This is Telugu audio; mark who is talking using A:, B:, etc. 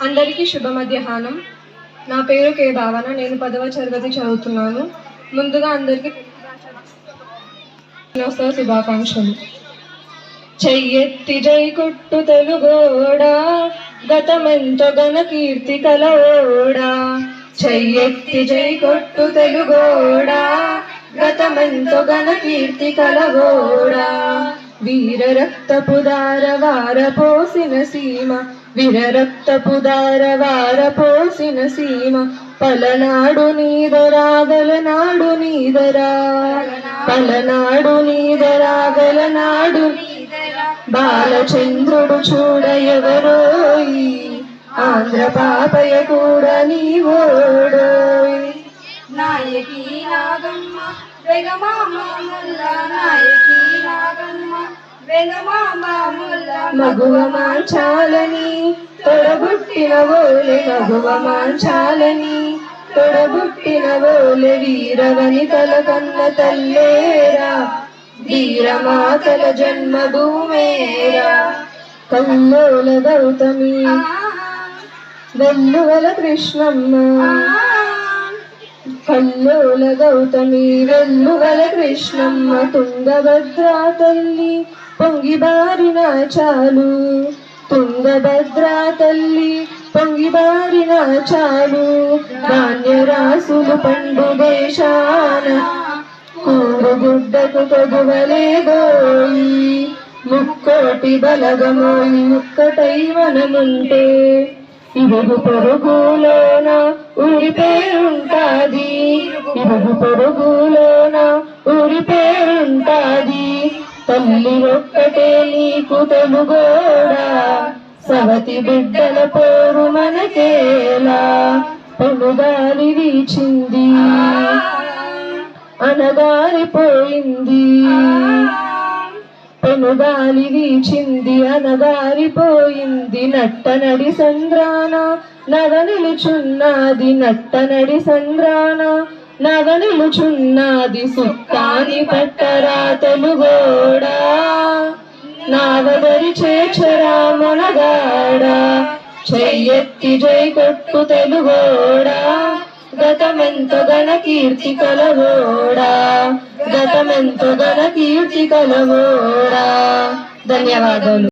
A: అందరికీ శుభ మధ్యాహ్నం. నా పేరు కే భావన. నేను 10వ తరగతి చదువుతున్నాను. ముందుగా అందరికీ శుభాకాంక్షలు. చెయ్యెత్తి జై కొట్టు తెలుగోడా, గతమెంతో ఘన కీర్తి కలవోడా. చెయ్యెత్తి జై కొట్టు తెలుగోడా, గతమెంతో ఘన కీర్తి కలవోడా. వీర రక్తపు దారవార పోసిన సీమ, వీర రక్తపు దారవార పోసిన సీమ. పలనాడు నీదరా గలనాడు నీదరా, పలనాడు నీదరా గలనాడు. బాలచంద్రుడు చూడ ఎవరోయి, ఆంధ్ర పాపయ కూడా నీవోడోయ్.
B: నాయకి నాగమ్మ వెగమామ ముల్ల, నాయకి నాగమ్మ వెగమామ ముల్ల.
A: మగువ మాంచాలని తొడబుట్టిన ఓలె, మగువ మాంచాలని తొడబుట్టిన ఓలె. వీరవనితల కన్న తల్లేరా, వీరమాతల జన్మభూమేరా. కల్లోల గౌతమి వెల్లువల కృష్ణమ్మ, కల్లోల గౌతమి వెల్లువల కృష్ణమ్మ. తుంగభద్రా తల్లి పొంగి బారిన చాలు, తుంగభద్రా తల్లి పొంగి బారిన చాలు. ధాన్యరాసులు పండు దేశాన, కూడుగుడ్డకు కొదువలేదోయి. ముక్కోటి బలగమోయి ముక్కటై మనముంటే, ఇరుగు పొరుగులోన ఊరి పేరుంటాది, ఇరుగు పొరుగులోన ఊరి పేరుంటాది. తల్లి ఒక్కటే నీకు తెలుగోడా, సవతి బిడ్డల పోరు మనకేలా. పెనుగాలి వీచింది అనగారిపోయింది, పెనుగాలి వీచింది అనగారిపోయింది. నట్టనడి సంద్రాన నవ నిలుచున్నది, నట్టనడి సంద్రాన నవ నిలుచున్నది. సుక్కాని పట్టరా తెలుగోడా, నావదరి చేర్చరా మొనగాడా. చెయ్యెత్తి జై కొట్టు తెలుగోడా, గతమెంతో ఘన కీర్తి కలవోడా, గతమెంతో ఘన కీర్తి కలవోడా. ధన్యవాదాలు.